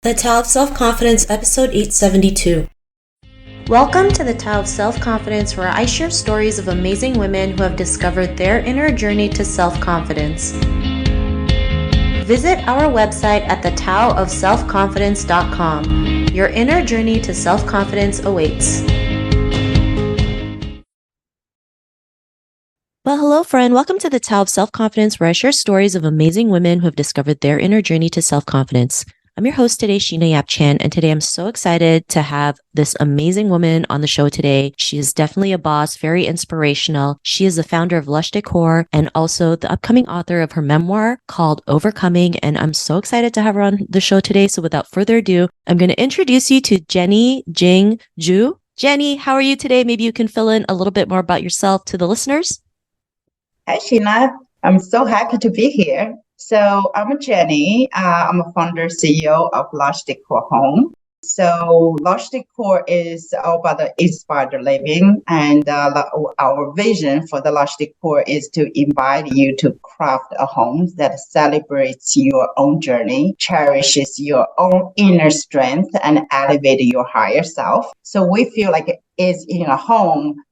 The Tao of Self-Confidence, episode 872. Welcome to the Tao of Self-Confidence, where I share stories of amazing women who have discovered their inner journey to self-confidence. Visit our website at thetaoofselfconfidence.com. Your inner journey to self-confidence awaits. Well, hello, friend. Welcome to the Tao of Self-Confidence, where I share stories of amazing women who have discovered their inner journey to self-confidence. I'm your host today, Sheena Yap Chan, and today I'm so excited to have this amazing woman on the show today. She is definitely a boss, very inspirational. She is the founder of Lush Décor and also the upcoming author of her memoir called Overcoming, and I'm so excited to have her on the show today. So without further ado, I'm going to introduce you to Jing Zhu. Jenny, how are you today? Maybe you can fill in a little bit more about yourself to the listeners. Hi, Sheena. I'm so happy to be here. So I'm Jenny. I'm a founder CEO of Lush Décor Home. So Lush Décor is all about the inspired living, and our vision for the Lush Décor is to invite you to craft a home that celebrates your own journey, cherishes your own inner strength, and elevates your higher self. So we feel like it is in a home.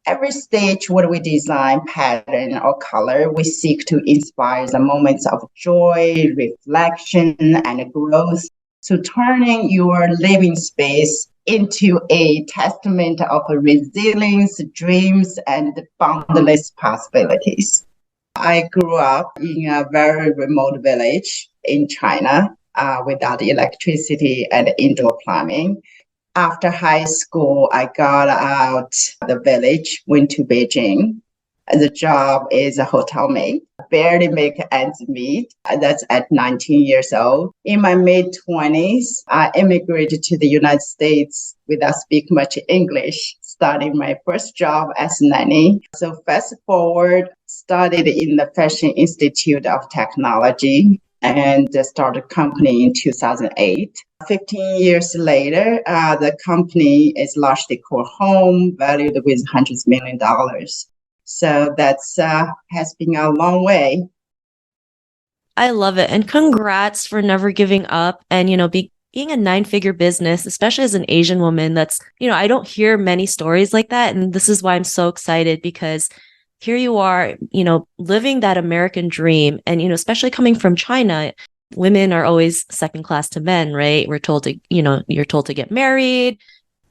Every stage, what we design, pattern, or color, we seek to inspire the moments of joy, reflection, and growth. So turning your living space into a testament of resilience, dreams, and boundless possibilities. I grew up in a very remote village in China without electricity and indoor plumbing. After high school, I got out the village, went to Beijing. The job is a hotel maid, barely make ends meet. That's at 19 years old. In my mid-20s, I immigrated to the United States without speaking much English, starting my first job as nanny. So fast forward, studied in the Fashion Institute of Technology and started a company in 2008. 15 years later, the company is Lush Décor Home, valued with hundreds of millions of dollars. So that's has been a long way. I love it. And congrats for never giving up and, being a 9-figure business, especially as an Asian woman. That's, I don't hear many stories like that. And this is why I'm so excited, because here you are, living that American dream. And, especially coming from China, women are always second class to men, right? We're told to, you're told to get married,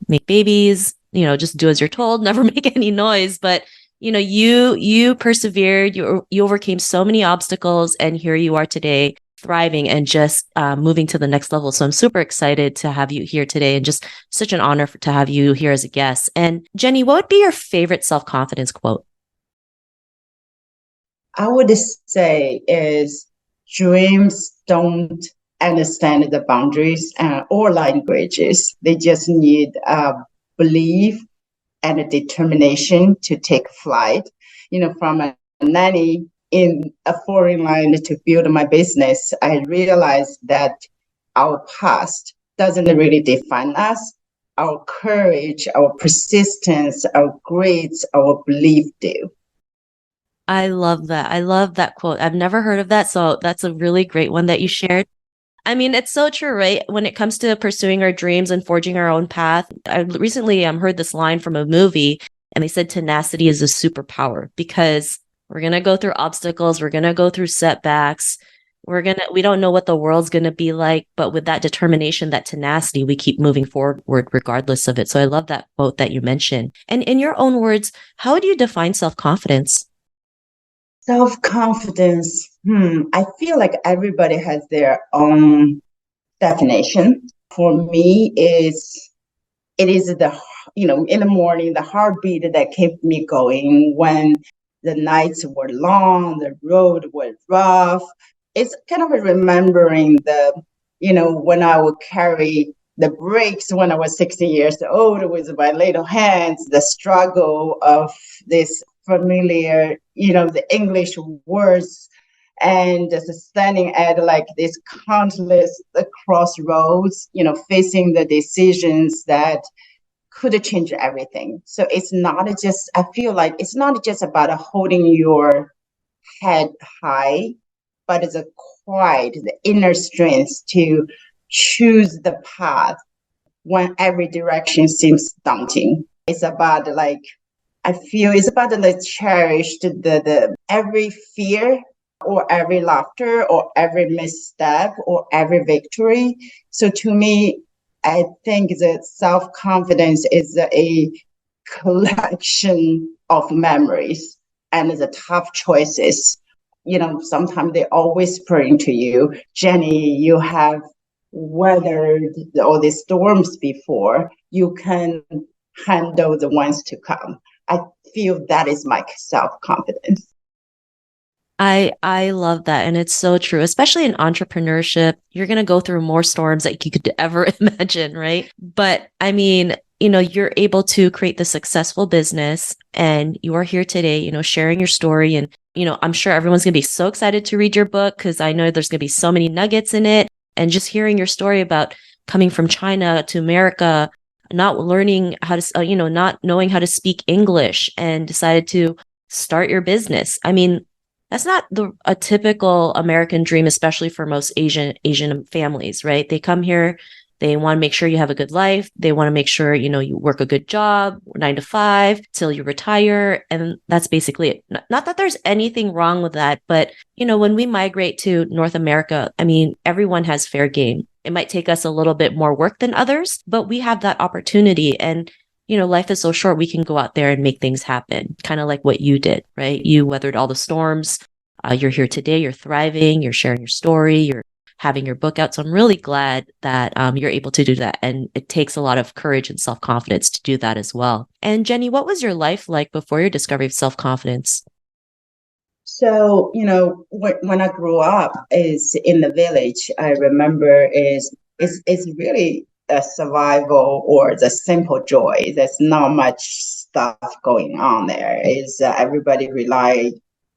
make babies, just do as you're told, never make any noise. But, you persevered, you overcame so many obstacles, and here you are today, thriving and just moving to the next level. So I'm super excited to have you here today, and just such an honor to have you here as a guest. And Jenny, what would be your favorite self-confidence quote? I would say is dreams don't understand the boundaries or languages. They just need belief and a determination to take flight. From a nanny in a foreign land to build my business, I realized that our past doesn't really define us. Our courage, our persistence, our grades, our belief do. I love that. I love that quote. I've never heard of that. So that's a really great one that you shared. I mean, it's so true, right? When it comes to pursuing our dreams and forging our own path. I recently heard this line from a movie, and they said tenacity is a superpower, because we're going to go through obstacles. We're going to go through setbacks. We don't know what the world's going to be like, but with that determination, that tenacity, we keep moving forward regardless of it. So I love that quote that you mentioned. And in your own words, how would you define self-confidence? Self-confidence. I feel like everybody has their own definition. For me, it is the in the morning, the heartbeat that kept me going when the nights were long, the road was rough. It's kind of remembering when I would carry the bricks when I was 16 years old with my little hands, the struggle of this familiar, the English words, and just standing at like this countless crossroads, facing the decisions that could change everything. So I feel like it's not just about holding your head high, but it's a quiet, the inner strength to choose the path when every direction seems daunting. It's about like I feel it's about the cherished the every fear or every laughter or every misstep or every victory. So to me, I think that self-confidence is a collection of memories and the tough choices. Sometimes they all whispering to you, Jenny, you have weathered all these storms before. You can handle the ones to come. I feel that is my self-confidence. I love that. And it's so true, especially in entrepreneurship. You're going to go through more storms that you could ever imagine, right? But I mean, you're able to create the successful business and you are here today, sharing your story. And, I'm sure everyone's going to be so excited to read your book because I know there's going to be so many nuggets in it. And just hearing your story about coming from China to America, not learning how to, not knowing how to speak English and decided to start your business. I mean, that's not a typical American dream, especially for most Asian families, right? They come here, they want to make sure you have a good life. They want to make sure, you work a good job, 9 to 5 till you retire. And that's basically it. Not that there's anything wrong with that, but when we migrate to North America, I mean, everyone has fair game. It might take us a little bit more work than others, but we have that opportunity. And life is so short, we can go out there and make things happen, kind of like what you did, right? You weathered all the storms. You're here today, you're thriving, you're sharing your story, you're having your book out. So I'm really glad that you're able to do that. And it takes a lot of courage and self-confidence to do that as well. And Jenny, what was your life like before your discovery of self-confidence? So, when I grew up is in the village, I remember is really a survival or the simple joy. There's not much stuff going on there. Is everybody rely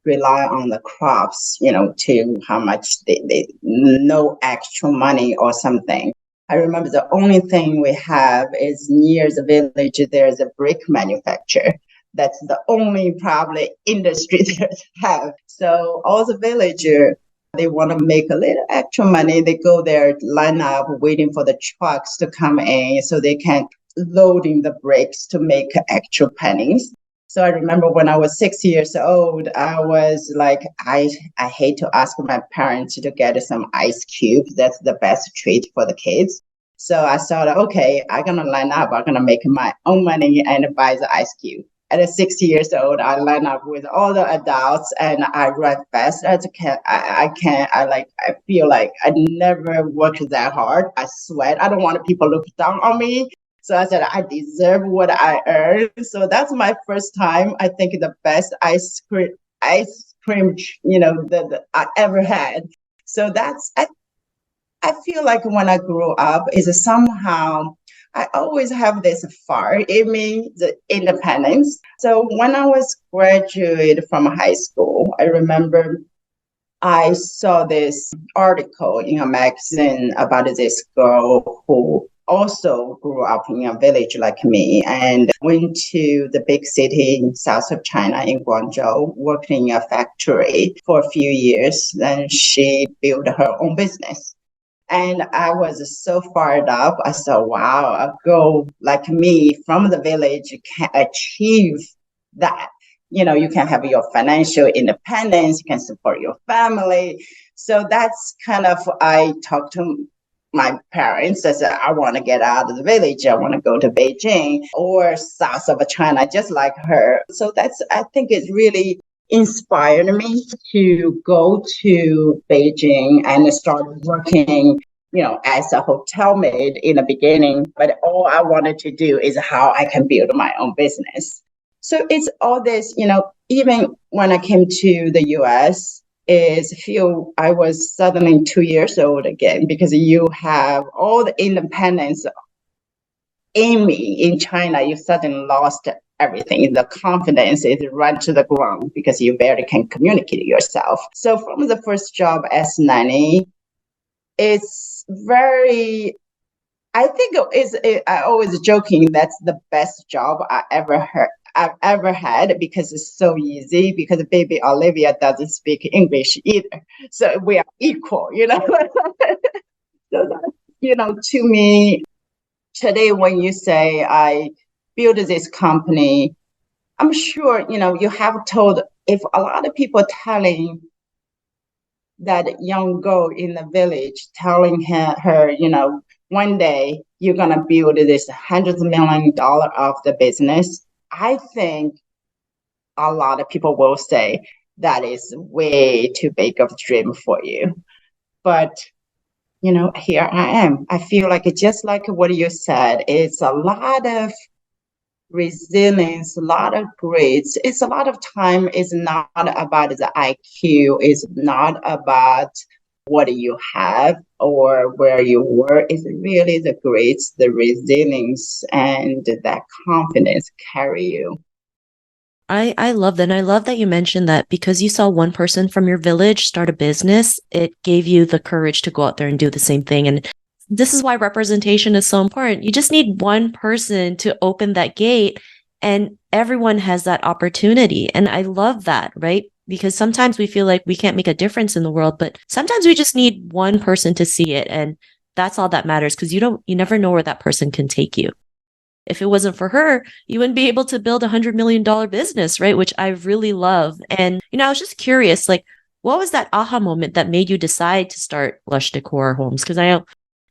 on the crops, to how much they no extra money or something. I remember the only thing we have is near the village, there's a brick manufacturer. That's the only probably industry that have. So all the villagers, they want to make a little extra money. They go there, line up, waiting for the trucks to come in so they can loading the bricks to make extra pennies. So I remember when I was 6 years old, I was like, I hate to ask my parents to get some ice cubes. That's the best treat for the kids. So I thought, okay, I'm gonna line up. I'm gonna make my own money and buy the ice cube. At 60 years old, I line up with all the adults and I run fast as I can. I can. I feel like I never worked that hard. I sweat. I don't want people to look down on me. So I said, I deserve what I earn. So that's my first time. I think the best ice cream, that I ever had. So I feel like when I grew up is somehow I always have this fire in me, the independence. So when I was graduated from high school, I remember I saw this article in a magazine about this girl who also grew up in a village like me and went to the big city in south of China in Guangzhou, worked in a factory for a few years. Then she built her own business. And I was so fired up. I thought, wow, a girl like me from the village can achieve that. You can have your financial independence, you can support your family. So that's kind of, I talked to my parents. I said, I want to get out of the village. I want to go to Beijing or south of China, just like her. So I think it's really inspired me to go to Beijing and start working, as a hotel maid in the beginning. But all I wanted to do is how I can build my own business. So it's all this, even when I came to the US, is feel I was suddenly 2 years old again because you have all the independence in me in China. You suddenly lost everything. The confidence is run to the ground because you barely can communicate yourself. So from the first job as nanny, it's very I think I always joking that's the best job I've ever had because it's so easy because baby Olivia doesn't speak English either. So we are equal. So to me, today, when you say I built this company, I'm sure, you have told, if a lot of people telling that young girl in the village, telling her, one day you're going to build this hundreds of $1 million of the business, I think a lot of people will say that is way too big of a dream for you. But here I am. I feel like just like what you said, it's a lot of resilience, a lot of grades. It's a lot of time. It's not about the IQ. It's not about what you have or where you were. It's really the grades, the resilience, and that confidence carry you. I love that. And I love that you mentioned that because you saw one person from your village start a business, it gave you the courage to go out there and do the same thing. And this is why representation is so important. You just need one person to open that gate, and everyone has that opportunity. And I love that, right? Because sometimes we feel like we can't make a difference in the world, but sometimes we just need one person to see it. And that's all that matters, because you never know where that person can take you. If it wasn't for her, you wouldn't be able to build $100 million business, right? Which I really love. And, I was just curious, like, what was that aha moment that made you decide to start Lush Decor Homes? Because I know,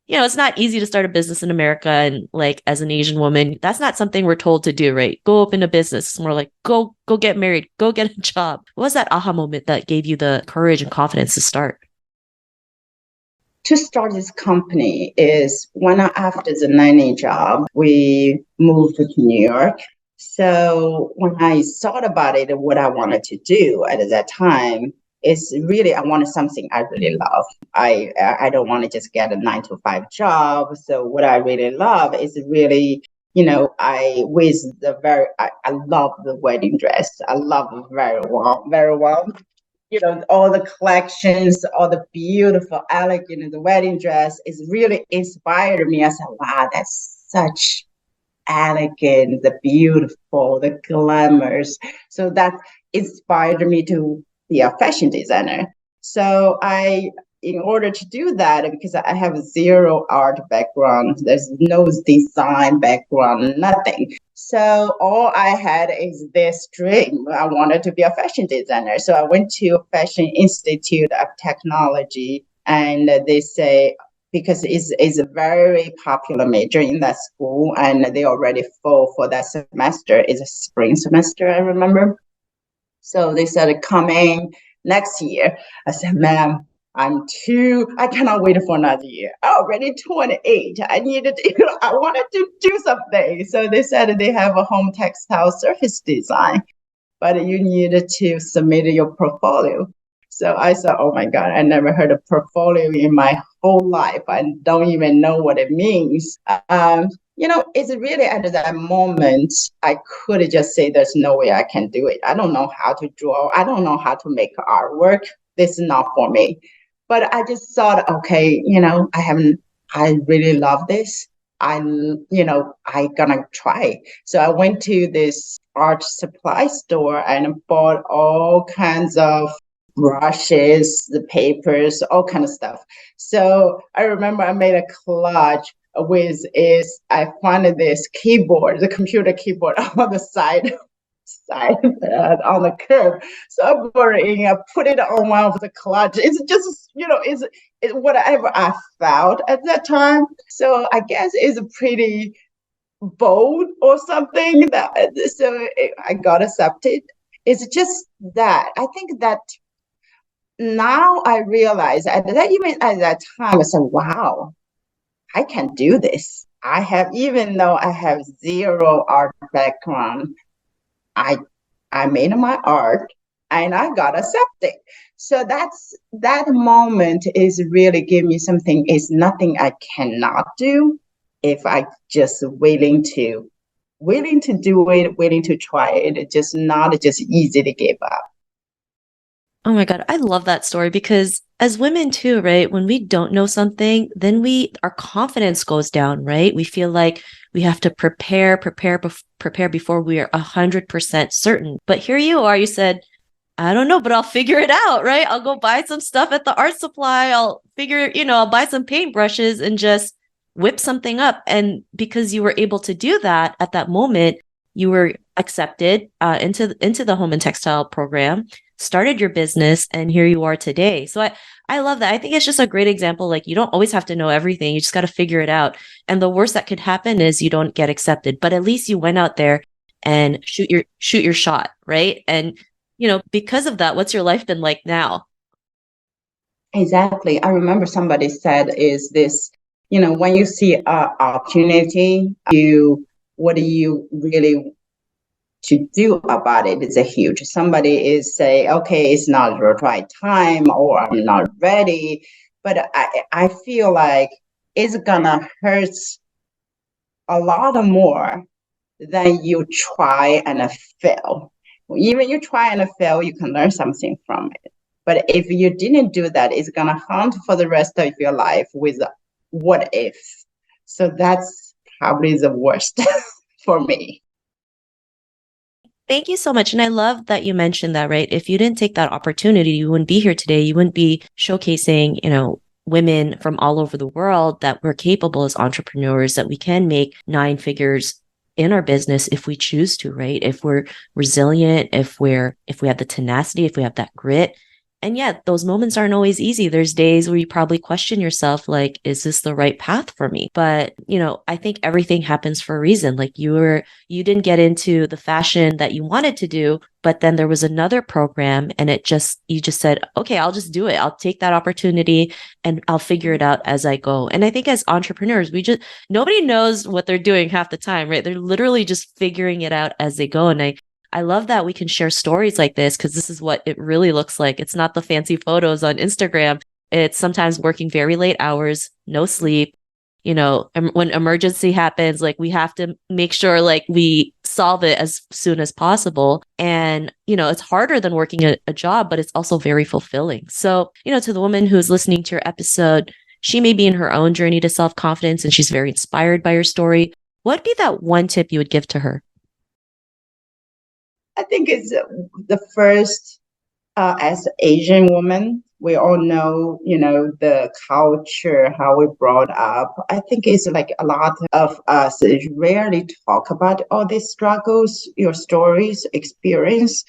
it's not easy to start a business in America. And like, as an Asian woman, that's not something we're told to do, right? Go open a business. It's more like, go get married, go get a job. What was that aha moment that gave you the courage and confidence to start? To start this company is after the nanny job, we moved to New York. So when I thought about it, what I wanted to do at that time is really I wanted something I really love. I don't want to just get a 9 to 5 job. So what I really love is really I love the wedding dress. I love it very well. All the collections, all the beautiful, elegant, the wedding dress is really inspired me. I said, wow, that's such elegant, the beautiful, the glamorous. So that inspired me to be a fashion designer. So in order to do that, because I have zero art background, there's no design background, nothing. So all I had is this dream. I wanted to be a fashion designer. So I went to Fashion Institute of Technology, and they say, because it's a very popular major in that school, and they already full for that semester. It's a spring semester, I remember. So they said, come in next year. I said, ma'am, I cannot wait for another year. I'm already 28. I wanted to do something. So they said they have a home textile surface design, but you needed to submit your portfolio. So I said, oh my God, I never heard of portfolio in my whole life. I don't even know what it means. It's really at that moment, I could just say there's no way I can do it. I don't know how to draw. I don't know how to make artwork. This is not for me. But I just thought, okay, I really love this. I gonna try. So I went to this art supply store and bought all kinds of brushes, the papers, all kind of stuff. So I remember I made a collage I found this keyboard, the computer keyboard on the side on the curb. So I brought it in, I put it on one of the collages. It's just, it's whatever I found at that time. So I guess it's pretty bold or something I got accepted. It's just that I think that now I realize even at that time, I said, wow, I can do this. Even though I have zero art background, I I made my art and I got accepted. So that moment is really give me something. It's nothing I cannot do if I just willing to do it, willing to try it. It's just not just easy to give up. Oh my God, I love that story because as women too, right? When we don't know something, then our confidence goes down, right? We feel like we have to prepare before we are 100% certain. But here you are, you said, I don't know, but I'll figure it out, right? I'll go buy some stuff at the art supply. I'll buy some paintbrushes and just whip something up. And because you were able to do that at that moment, you were accepted into the home and textile program, started your business, and here you are today. So I love that. I think it's just a great example. Like, you don't always have to know everything. You just got to figure it out. And the worst that could happen is you don't get accepted. But at least you went out there and shoot your shot, right? And because of that, what's your life been like now? Exactly. I remember somebody said, is this, when you see an opportunity, what do you really to do about it is a huge. Somebody is say, okay, it's not the right time or I'm not ready. But I feel like it's gonna hurt a lot more than you try and fail. Even you try and fail, you can learn something from it. But if you didn't do that, it's gonna haunt for the rest of your life with what if. So that's probably the worst for me. Thank you so much. And I love that you mentioned that, right? If you didn't take that opportunity, you wouldn't be here today. You wouldn't be showcasing, women from all over the world that we're capable as entrepreneurs, that we can make nine figures in our business if we choose to, right? If we're resilient, if we have the tenacity, if we have that grit. And yeah, those moments aren't always easy. There's days where you probably question yourself, like, is this the right path for me? But, I think everything happens for a reason. Like, you didn't get into the fashion that you wanted to do, but then there was another program and you just said, okay, I'll just do it. I'll take that opportunity and I'll figure it out as I go. And I think as entrepreneurs, nobody knows what they're doing half the time, right? They're literally just figuring it out as they go. And I love that we can share stories like this, because this is what it really looks like. It's not the fancy photos on Instagram. It's sometimes working very late hours, no sleep. When emergency happens, like, we have to make sure, like, we solve it as soon as possible. And, it's harder than working a job, but it's also very fulfilling. So, to the woman who's listening to your episode, she may be in her own journey to self-confidence and she's very inspired by your story. What'd be that one tip you would give to her? I think it's the first, as Asian woman, we all know, the culture, how we brought up. I think it's like a lot of us rarely talk about all these struggles, your stories, experience.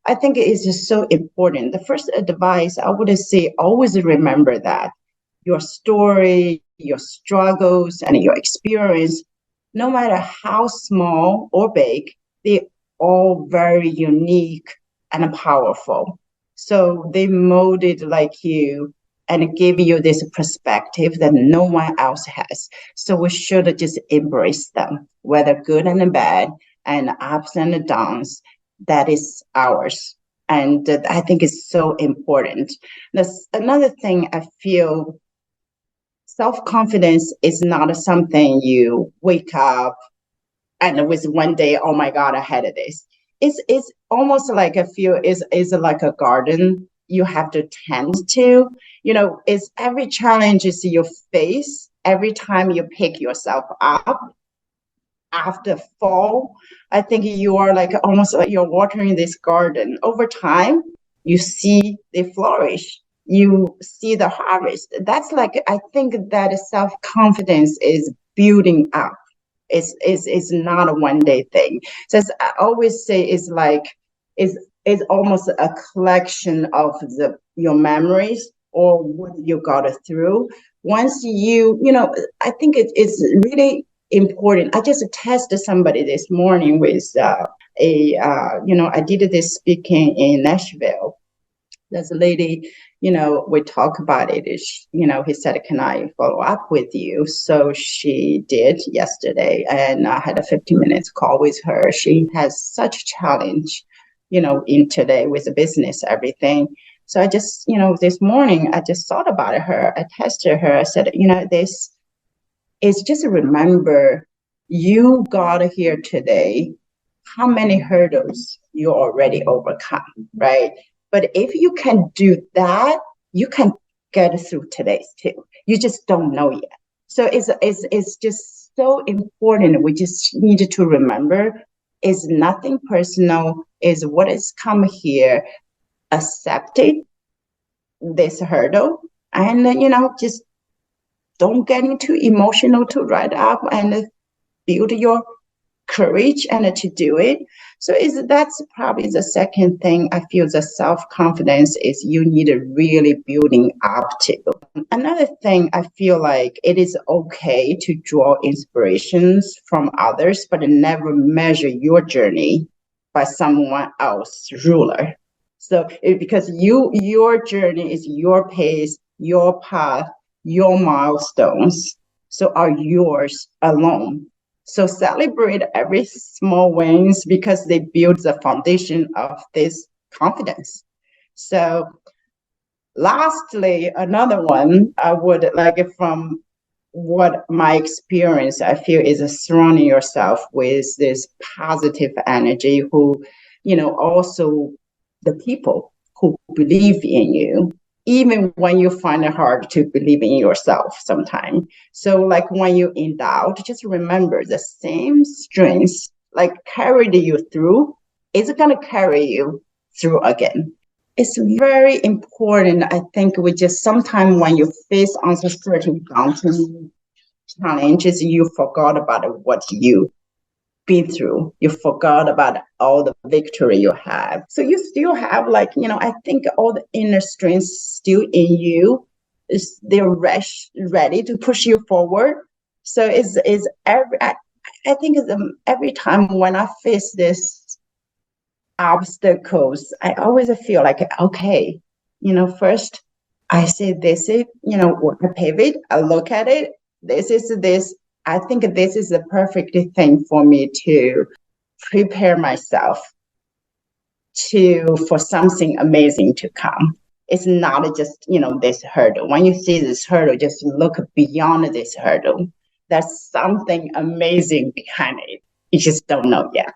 I think it is just so important. The first advice I would say, always remember that your story, your struggles, and your experience, no matter how small or big, they all very unique and powerful. So they molded like you and give you this perspective that no one else has. So we should just embrace them, whether good and bad, and ups and downs. That is ours. And I think it's so important. That's another thing I feel, self-confidence is not something you wake up and with one day, oh my God, I had this. It's almost like I feel is like a garden you have to tend to. It's every challenge is you face, every time you pick yourself up after fall. I think you are like almost like you're watering this garden. Over time, you see they flourish. You see the harvest. That's like, I think that self-confidence is building up. It's not a one day thing. So as I always say, it's almost a collection of your memories or what you got through. Once I think it's really important. I just tested somebody this morning with I did this speaking in Nashville. There's a lady, we talk about it. He said, can I follow up with you? So she did yesterday, and I had a 15 minutes call with her. She has such a challenge, in today with the business, everything. So I just, this morning, I just thought about her. I tested her. I said, this is just remember you got here today, how many hurdles you already overcome, right? But if you can do that, you can get through today's too. You just don't know yet. So it's just so important. We just need to remember is nothing personal, is what has come here, accepted this hurdle, and just don't get too emotional to write up and build your courage and to do it. So that's probably the second thing I feel the self-confidence is you need to really building up to. Another thing I feel like it is okay to draw inspirations from others, but never measure your journey by someone else's ruler. So because your journey is your pace, your path, your milestones, so are yours alone. So celebrate every small wins because they build the foundation of this confidence. So lastly, another one I would like from what my experience I feel is surrounding yourself with this positive energy who, also the people who believe in you, even when you find it hard to believe in yourself sometimes. So like when you're in doubt, just remember the same strengths like carried you through is going to carry you through again. It's very important. I think we just sometimes when you face uncertain daunting challenges, you forgot about what you been through. You forgot about all the victory you have. So you still have I think all the inner strength still in you. They're ready to push you forward. So I think every time when I face this obstacles, I always feel like, okay, first I say this is, I pivot, I look at it, this is this. I think this is the perfect thing for me to prepare myself for something amazing to come. It's not just, this hurdle. When you see this hurdle, just look beyond this hurdle. There's something amazing behind it. You just don't know yet.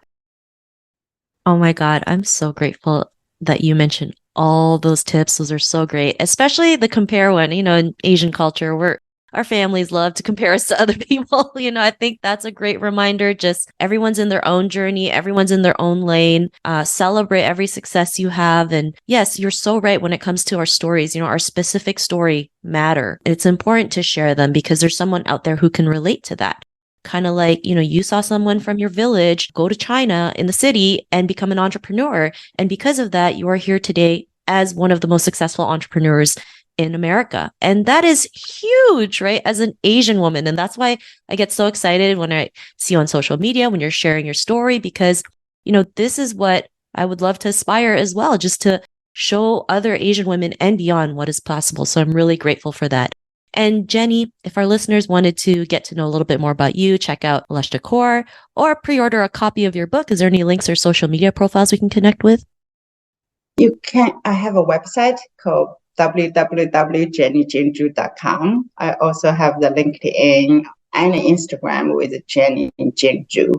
Oh my God, I'm so grateful that you mentioned all those tips. Those are so great, especially the compare one. In Asian culture, our families love to compare us to other people. I think that's a great reminder. Just everyone's in their own journey. Everyone's in their own lane. Celebrate every success you have. And yes, you're so right when it comes to our stories. Our specific story matter. It's important to share them because there's someone out there who can relate to that. Kind of like, you saw someone from your village go to China in the city and become an entrepreneur. And because of that, you are here today as one of the most successful entrepreneurs in America. And that is huge, right? As an Asian woman. And that's why I get so excited when I see you on social media, when you're sharing your story, because, this is what I would love to aspire as well, just to show other Asian women and beyond what is possible. So I'm really grateful for that. And Jenny, if our listeners wanted to get to know a little bit more about you, check out Lush Décor or pre-order a copy of your book, is there any links or social media profiles we can connect with? You can. I have a website called www.jennyjingzhu.com. I also have the LinkedIn and Instagram with Jenny Jing Zhu.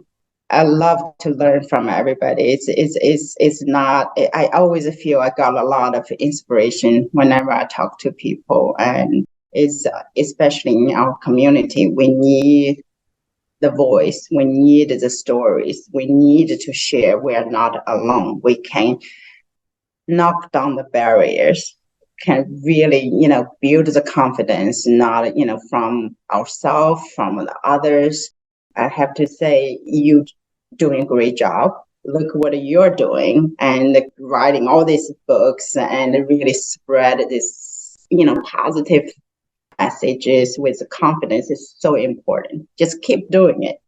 I love to learn from everybody. It's not. I always feel I got a lot of inspiration whenever I talk to people, and it's especially in our community. We need the voice. We need the stories. We need to share. We are not alone. We can knock down the barriers, can really, build the confidence, not, from ourselves, from the others. I have to say, you doing a great job. Look what you're doing and writing all these books and really spread this, positive messages with confidence is so important. Just keep doing it.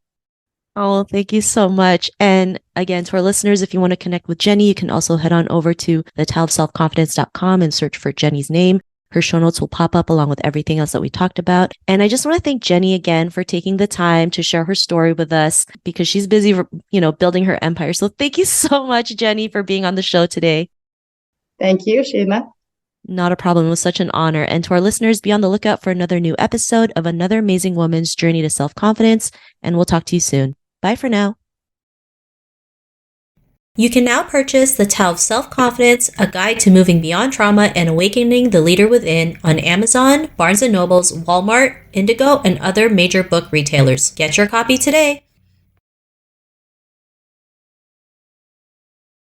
Oh, thank you so much. And again, to our listeners, if you want to connect with Jenny, you can also head on over to thetaleofselfconfidence.com and search for Jenny's name. Her show notes will pop up along with everything else that we talked about. And I just want to thank Jenny again for taking the time to share her story with us because she's busy, building her empire. So thank you so much, Jenny, for being on the show today. Thank you, Sheila. Not a problem. It was such an honor. And to our listeners, be on the lookout for another new episode of another amazing woman's journey to self-confidence. And we'll talk to you soon. Bye for now. You can now purchase The Tao of Self-Confidence, a guide to moving beyond trauma and awakening the leader within on Amazon, Barnes & Noble's, Walmart, Indigo, and other major book retailers. Get your copy today.